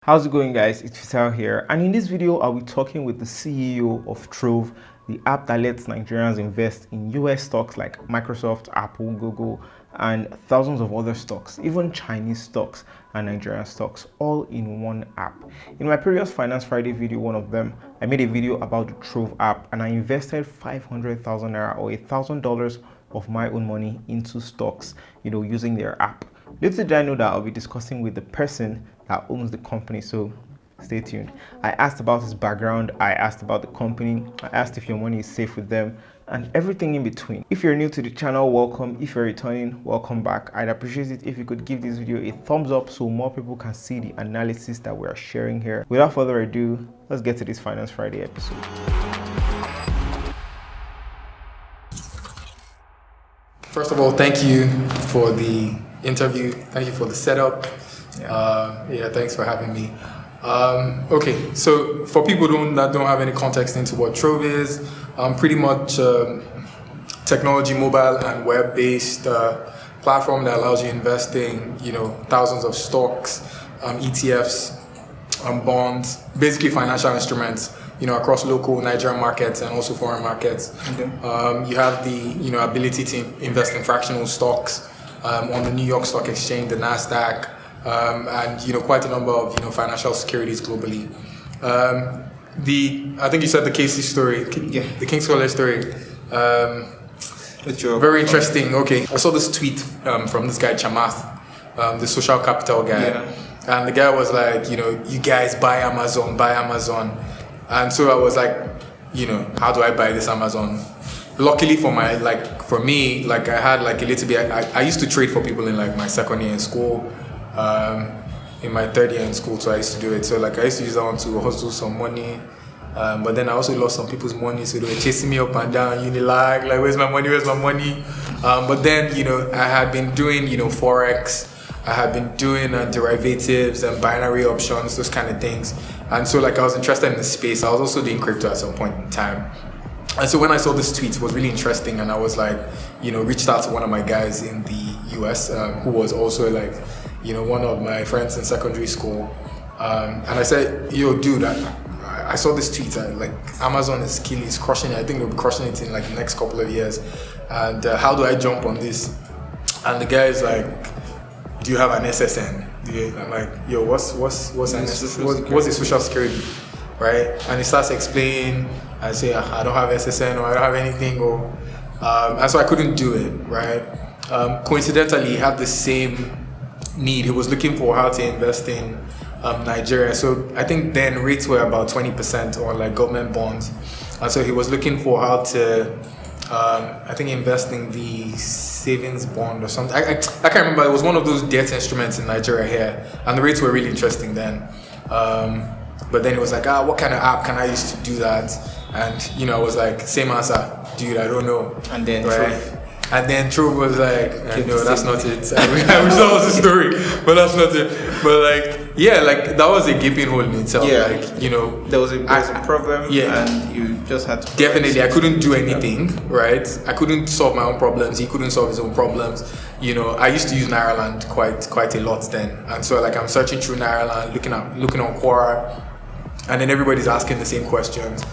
How's it going, guys? It's Fisayo here, and in this video I'll be talking with the CEO of Trove, the app that lets Nigerians invest in US stocks like Microsoft, Apple, Google, and thousands of other stocks, even Chinese stocks and Nigerian stocks, all in one app. In my previous Finance Friday video, one of them, I made a video about the Trove app, and I invested 500,000 Naira or $1,000 of my own money into stocks, using their app. Little did I know that I'll be discussing with the person that owns the company, so stay tuned. I asked about his background, I asked about the company, I asked if your money is safe with them, and everything in between. If you're new to the channel, welcome. If you're returning, welcome back. I'd appreciate it if you could give this video a thumbs up so more people can see the analysis that we're sharing here. Without further ado, let's get to this Finance Friday episode. First of all, thank you for the interview. Thank you for the setup. Thanks for having me. Okay, so for people that don't have any context into what Trove is, pretty much technology, mobile and web-based platform that allows you investing, thousands of stocks, ETFs, bonds, basically financial instruments, across local Nigerian markets and also foreign markets. Okay. You have the, ability to invest in fractional stocks on the New York Stock Exchange, the Nasdaq, and quite a number of financial securities globally. I think you said the Casey story, the King's College story. Very interesting. Okay, I saw this tweet from this guy Chamath, the social capital guy, and the guy was like, you guys buy Amazon. And so I was like, how do I buy this Amazon? Luckily for me, I had a little bit, I used to trade for people in my second year in school, in my third year in school, so I used to do it. So I used to use that one to hustle some money. But then I also lost some people's money, so they were chasing me up and down, Unilag, where's my money? But then, I had been doing, Forex, I had been doing derivatives and binary options, those kind of things. And so I was interested in the space. I was also doing crypto at some point in time. And so when I saw this tweet, it was really interesting. And I was reached out to one of my guys in the US, who was also one of my friends in secondary school. And I said, yo, dude, I saw this tweet. Amazon is killing, is crushing it. I think they'll be crushing it in the next couple of years. And how do I jump on this? And the guy is like, do you have an SSN? I'm like, yo, what's an SSN? What's a social security, right? And he starts explaining. I say, I don't have SSN or I don't have anything, and so I couldn't do it, right? Coincidentally, he had the same need. He was looking for how to invest in Nigeria. So I think then rates were about 20% on government bonds, and so he was looking for how to, I think, invest in the savings bond or something. I can't remember. It was one of those debt instruments in Nigeria here, and the rates were really interesting then. But then it was what kind of app can I use to do that? And I was like, same answer, dude, I don't know. And then right? And then Trove was like, no, that's not it. I wish that was the story, but that's not it. But that was a gaping hole in itself. There was a problem, and you just had to. Definitely, I couldn't do anything, right? I couldn't solve my own problems. He couldn't solve his own problems. I used to use Naira quite a lot then, and so I'm searching through Naira, looking on Quora, and then everybody's asking the same questions.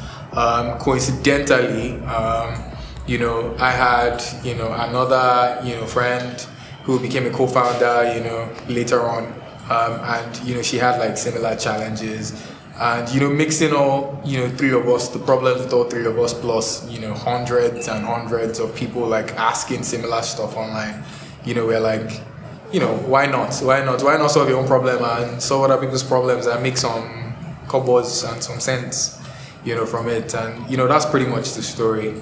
Coincidentally, I had, another, friend who became a co-founder, later on. And, she had similar challenges. And, mixing all, three of us, the problems with all three of us, plus, hundreds and hundreds of people asking similar stuff online, we're why not? Why not solve your own problem and solve other people's problems and make some cobbles and some sense, from it. And, that's pretty much the story.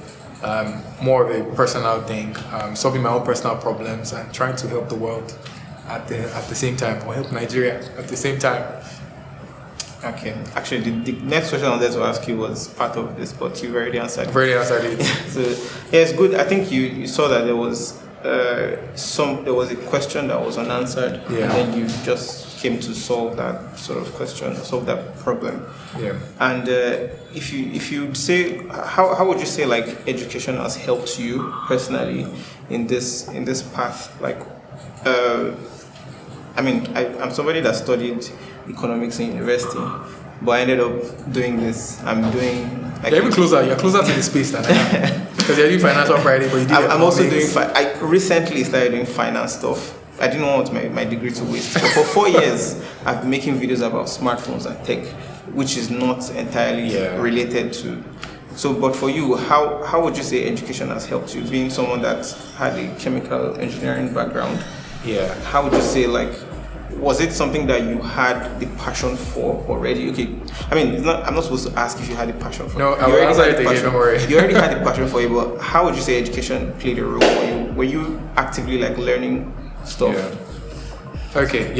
More of a personal thing, solving my own personal problems and trying to help the world at the same time, or help Nigeria at the same time. Okay, actually, the next question I wanted to ask you was part of this, but you've already answered it. So, it's good. I think you saw that there was a question that was unanswered, and then you just came to solve that sort of question, solve that problem. Yeah. And if you say, how would you say education has helped you personally in this path? I'm somebody that studied economics in university, but I ended up doing this. I'm doing like You're even closer. You're closer to the space than I am. Because you're doing Financial Friday, but you do. I'm also doing. I recently started doing finance stuff. I didn't want my degree to waste. But for 4 years, I've been making videos about smartphones and tech, which is not entirely related to. So, but for you, how would you say education has helped you? Being someone that had a chemical engineering background, how would you say, like, was it something that you had the passion for already? Okay, I mean, I'm not supposed to ask if you had the passion for it. No, I will answer it again, don't worry. You already had the passion for it, but how would you say education played a role for you? Were you actively, like, learning stuff? Okay,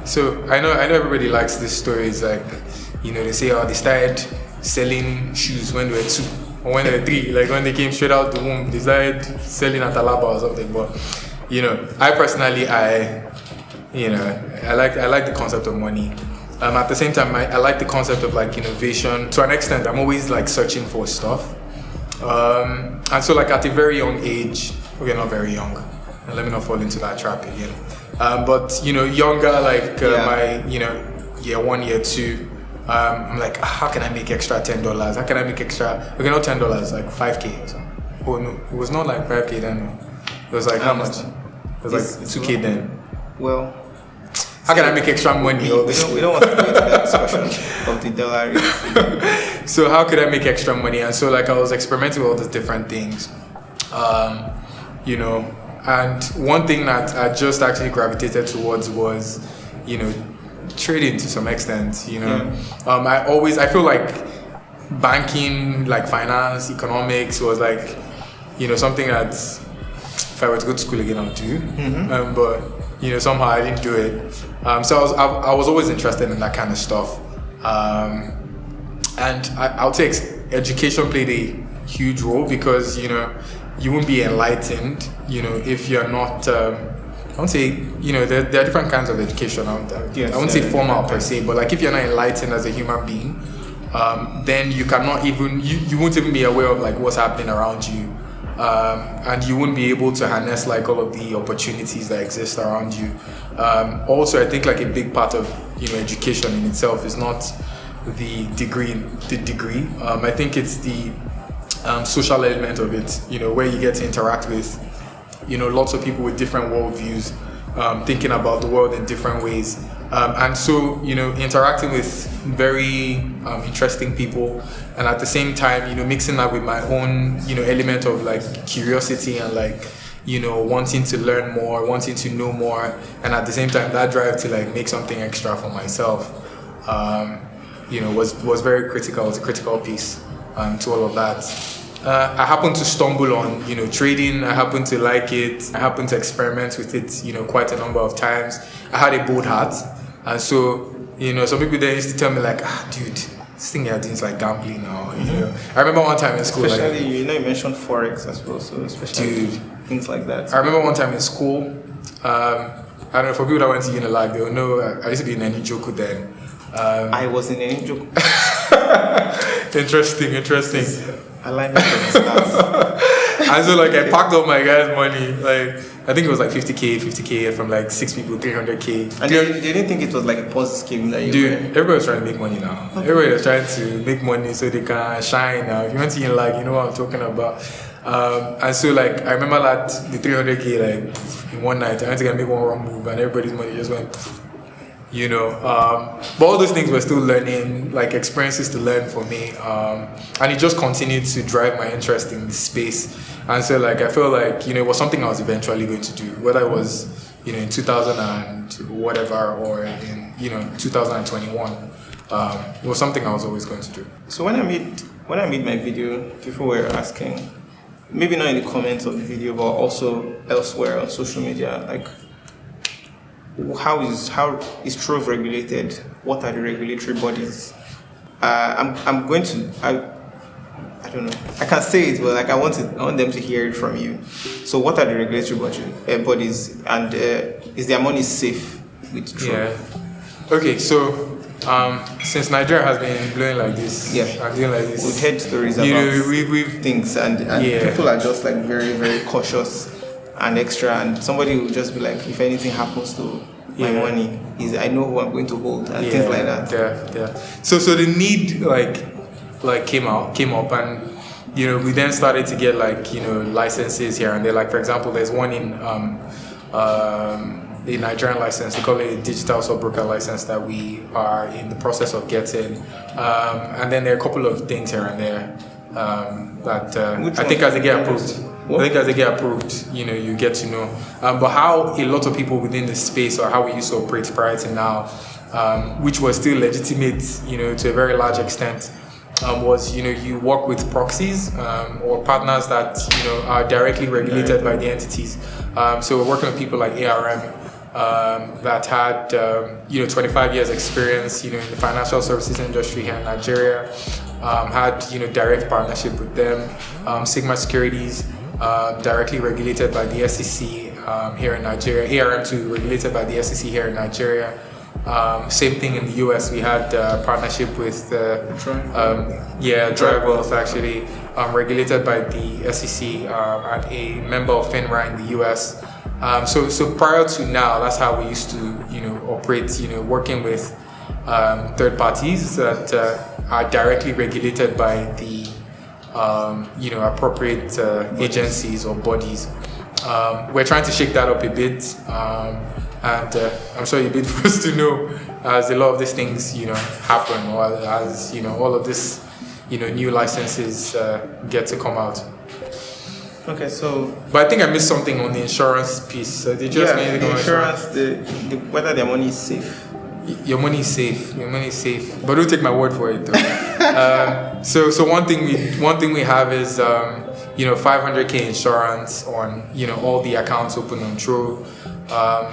so I know everybody likes these stories, like, you know, they say, oh, they started selling shoes when they were 2 or when they were 3, like when they came straight out the womb, they started selling at Alaba or something. But, you know, I personally, I like the concept of money. At the same time, I like the concept of, like, innovation. To an extent, I'm always, like, searching for stuff. And so, like, at a very young age, okay, not very young, and let me not fall into that trap again. But, you know, younger, like my, you know, year 1, year 2, I'm like, how can I make extra $10? How can I make extra, okay, not $10, like 5K or something. Oh no, it was not like 5K then. No. It was like, how much? It was like 2K then. Well, how can I make extra money? We don't want to go into that discussion of the dollar rate. So how could I make extra money? And so, like, I was experimenting with all these different things. You know, and one thing that I just actually gravitated towards was, you know, trading to some extent. You know, I feel like banking, like finance, economics was like, you know, something that if I were to go to school again, I'll do. But, you know, somehow I didn't do it. So I was always interested in that kind of stuff. And I'll say education played a huge role because, you know, you won't be enlightened, you know, if you're not, I won't say, you know, there are different kinds of education out there. I won't say formal per se, but like if you're not enlightened as a human being, then you cannot even, you won't even be aware of like what's happening around you. And you wouldn't be able to harness like all of the opportunities that exist around you. Also, I think like a big part of, you know, education in itself is not the degree. I think it's the social element of it, you know, where you get to interact with, you know, lots of people with different worldviews, thinking about the world in different ways. And so, you know, interacting with very interesting people, and at the same time, you know, mixing that with my own, you know, element of like curiosity and like, you know, wanting to learn more, wanting to know more, and at the same time, that drive to like make something extra for myself, you know, was very critical. It was a critical piece to all of that. I happened to stumble on, you know, trading. I happened to like it. I happened to experiment with it, you know, quite a number of times. I had a bold heart. And so, you know, some people then used to tell me like, dude, this thing you're doing is like gambling now. You know? I remember one time in school, especially, like, you know, you mentioned Forex as well, so especially things like that. I remember one time in school, I don't know, for people that went to Unilag, they'll know I used to be in Enijoku then. I was in Enijoku. Interesting. I like that. And so like I packed up my guys' money, like I think it was like 50k from like 6 people, 300k. And they didn't think it was like a Ponzi scheme that you Dude, everybody was trying to make money now. Okay. Everybody was trying to make money so they can shine now. If you went to like, you know what I'm talking about. And so like I remember that the 300k like in one night I went to make one wrong move and everybody's money just went, you know, but all those things were still learning, like experiences to learn for me, and it just continued to drive my interest in this space. And so like I feel like, you know, it was something I was eventually going to do, whether it was, you know, in 2000 and whatever or in, you know, 2021. It was something I was always going to do. So when I made my video, people were asking, maybe not in the comments of the video, but also elsewhere on social media, like, how is Trove regulated? What are the regulatory bodies? I'm going to I don't know. I can't say it, but like I want them to hear it from you. So what are the regulatory bodies, and is their money safe with Trove? Yeah. Okay, so since Nigeria has been blowing like this, and doing like this, we've heard stories about we've things, and people are just like very, very cautious and extra, and somebody will just be like, if anything happens to my money is I know who I'm going to hold and things like that. Yeah. So the need like came up, and we then started to get licenses here and there. Like for example, there's one in the Nigerian license. They call it a digital stockbroker license that we are in the process of getting. And then there are a couple of things here and there that I think as they get approved. What? I think as they get approved, you get to know. But how a lot of people within the space, or how we used to operate prior to now, which was still legitimate, to a very large extent, was you work with proxies or partners that are directly regulated by the entities. So we're working with people like ARM that had 25 years experience in the financial services industry here in Nigeria. Had direct partnership with them. Sigma Securities, directly regulated by the SEC here in Nigeria. ARM too, regulated by the SEC here in Nigeria. Same thing in the US. We had partnership with Drive Wealth, actually, regulated by the SEC and a member of FINRA in the US. So prior to now, that's how we used to operate. Working with third parties that are directly regulated by the appropriate agencies or bodies. We're trying to shake that up a bit. And I'm sure you'd be first to know as a lot of these things, happen, or as all of this, new licenses get to come out. Okay, so. But I think I missed something on the insurance piece. Did you ask me anything on insurance? The whether their money is safe. Your money is safe. Your money is safe. But don't take my word for it, though. So one thing we have is 500k insurance on all the accounts open on Trove.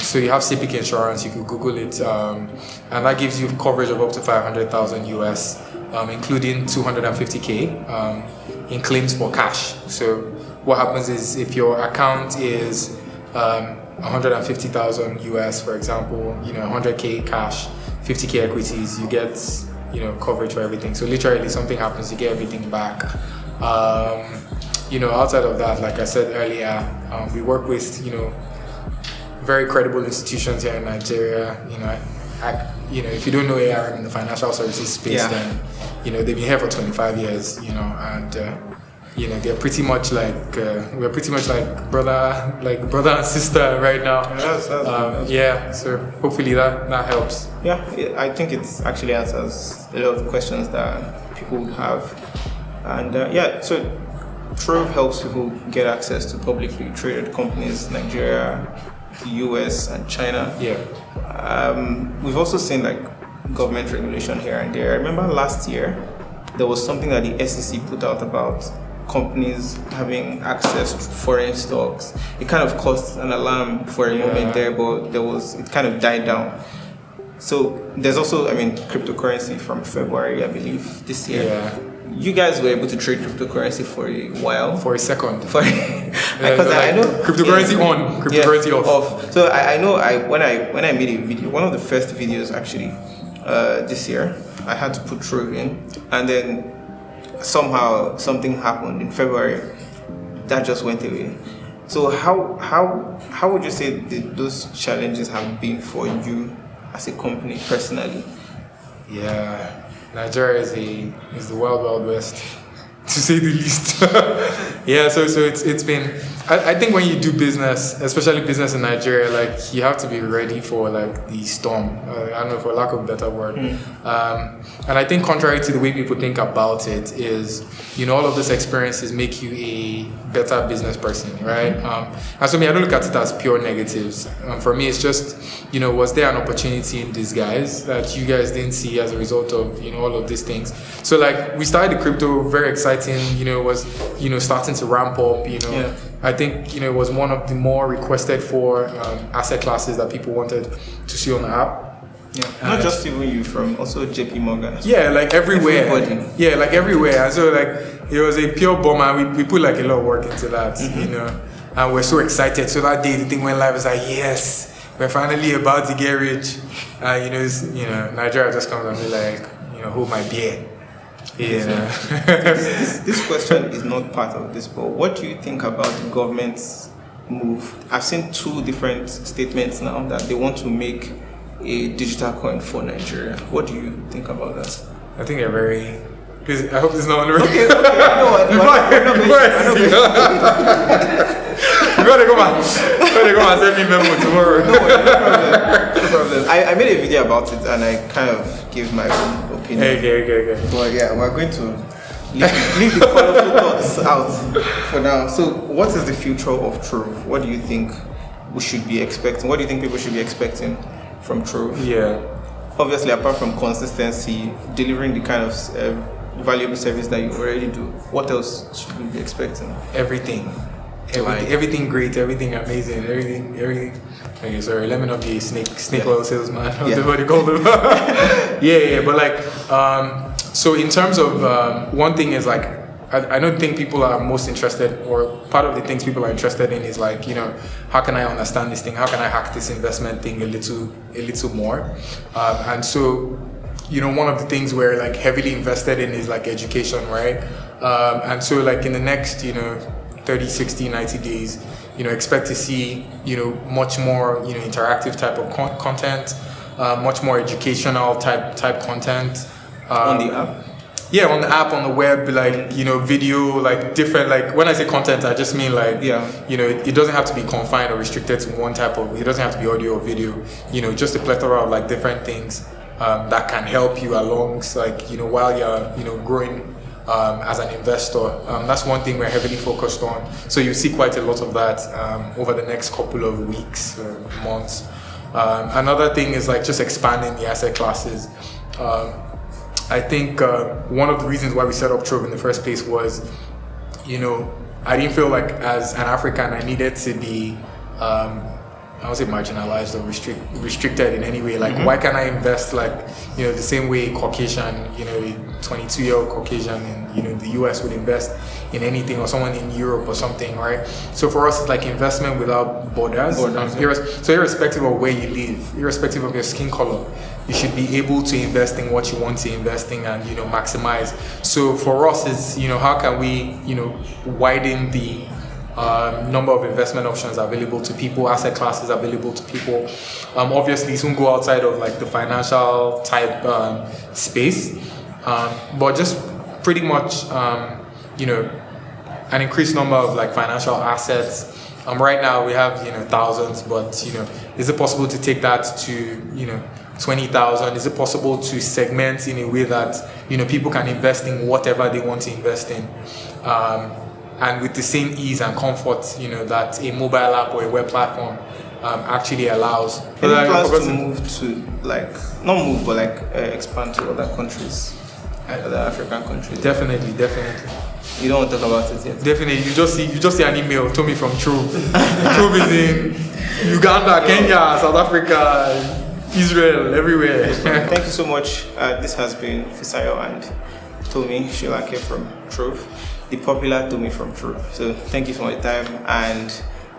So you have CPK insurance, you could Google it, and that gives you coverage of up to 500,000 US, including 250k in claims for cash. So what happens is if your account is 150,000 US, for example, 100k cash, 50k equities, you get coverage for everything. So literally, something happens, you get everything back. Outside of that, like I said earlier, we work with very credible institutions here in Nigeria. If you don't know ARM in the financial services space, then they've been here for 25 years. And they're pretty much we're pretty much like brother and sister right now. So hopefully that helps. Yeah, I think it actually answers a lot of questions that people would have. And so Trove helps people get access to publicly traded companies, Nigeria, the US and China. We've also seen government regulation here and there. I remember last year there was something that the SEC put out about companies having access to foreign stocks. It kind of caused an alarm for a moment there, but it kind of died down. So there's also, cryptocurrency from February, I believe, this year. Yeah. You guys were able to trade cryptocurrency for a while. For a second. Because I know cryptocurrency on, cryptocurrency off. So I know when I made a video, one of the first videos actually this year, I had to put Trove in, and then somehow something happened in February that just went away. So how would you say those challenges have been for you as a company personally? Yeah. Nigeria is the wild west, to say the least. So it's been. I think when you do business, especially business in Nigeria, you have to be ready for the storm. I don't know, for lack of a better word. And I think contrary to the way people think about it is, all of these experiences make you a better business person, right? And so I don't look at it as pure negatives. For me, it's just, was there an opportunity in disguise that you guys didn't see as a result of, all of these things? So we started the crypto, very exciting, was, starting to ramp up, I think, it was one of the more requested for asset classes that people wanted to see on the app. Yeah, not just even you, from also JP Morgan. Yeah, everywhere. Everybody. Yeah, everywhere. And so it was a pure bomb, and we put a lot of work into that, and we're so excited. So that day the thing went live, it's yes, we're finally about to get rich. Nigeria just comes and be hold my beer. This question is not part of this, but what do you think about the government's move. I've seen two different statements now that they want to make a digital coin for Nigeria. What do you think about that? I think they're very. Please, I hope this is not on the record. Okay. You know what? You gotta come and send me memo tomorrow. No problem. I made a video about it and I kind of gave my own opinion. Okay. But yeah, we're going to leave the colorful thoughts out for now. So, what is the future of Trove? What do you think we should be expecting? What do you think people should be expecting from Trove? Yeah. Obviously, apart from consistency, delivering the kind of valuable service that you already do, what else should we be expecting? Everything great, everything amazing, everything. Okay, sorry, let me not be a snake oil salesman. What do you call them? yeah. But like, so in terms of one thing is like, I don't think people are most interested, or part of the things people are interested in is like, how can I understand this thing? How can I hack this investment thing a little more? And so, one of the things we're like heavily invested in is like education, right? And so like in the next, 30, 60, 90 days, expect to see, much more, interactive type of content, much more educational type content. On the app? Yeah, on the app, on the web, like, video, like different, like when I say content, I just mean like, it doesn't have to be confined or restricted to one type of, it doesn't have to be audio or video, just a plethora of like different things that can help you along, like, while you're, growing as an investor. That's one thing we're heavily focused on. So you see quite a lot of that over the next couple of weeks, months. Another thing is like just expanding the asset classes. I think one of the reasons why we set up Trove in the first place was, I didn't feel like as an African I needed to be, I won't say marginalized or restricted in any way. Like, why can't I invest like, the same way Caucasian, a 22-year-old Caucasian in, the US would invest in anything, or someone in Europe or something, right? So for us, it's like investment without borders. So irrespective of where you live, irrespective of your skin color, you should be able to invest in what you want to invest in and, maximize. So for us, it's, how can we, widen the number of investment options available to people, asset classes available to people. Obviously, it won't go outside of like the financial type space, but just pretty much, an increased number of like financial assets. Right now we have thousands, but is it possible to take that to 20,000? Is it possible to segment in a way that people can invest in whatever they want to invest in? And with the same ease and comfort, that a mobile app or a web platform actually allows. Any plans to move to not move, but expand to other countries, other African countries? Definitely. You don't want to talk about it yet? Definitely. You just see an email, Tomi from Trove. Trove is in Uganda, Kenya, South Africa, Israel, everywhere. Thank you so much. This has been Fisayo and Tomi Solanke from Trove, the popular Tomi from Trove. So thank you for your time, and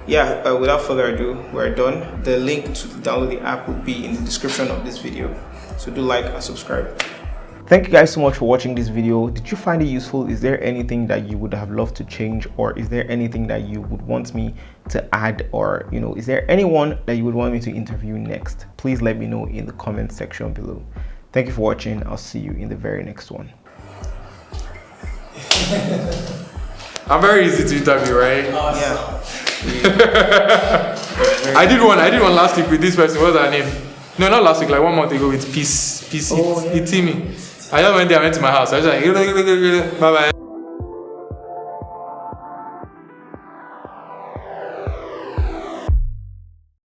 without further ado, we're done. The link to download the app will be in the description of this video, so do like and subscribe. Thank you guys so much for watching this video. Did you find it useful? Is there anything that you would have loved to change, or is there anything that you would want me to add, or is there anyone that you would want me to interview next? Please let me know in the comment section below. Thank you for watching. I'll see you in the very next one. I'm very easy to interview, right? Yeah. I did one last week with this person. What's her name? No, not last week, like 1 month ago with Peace. It's me. I just went there, I went to my house. I was like, bye bye.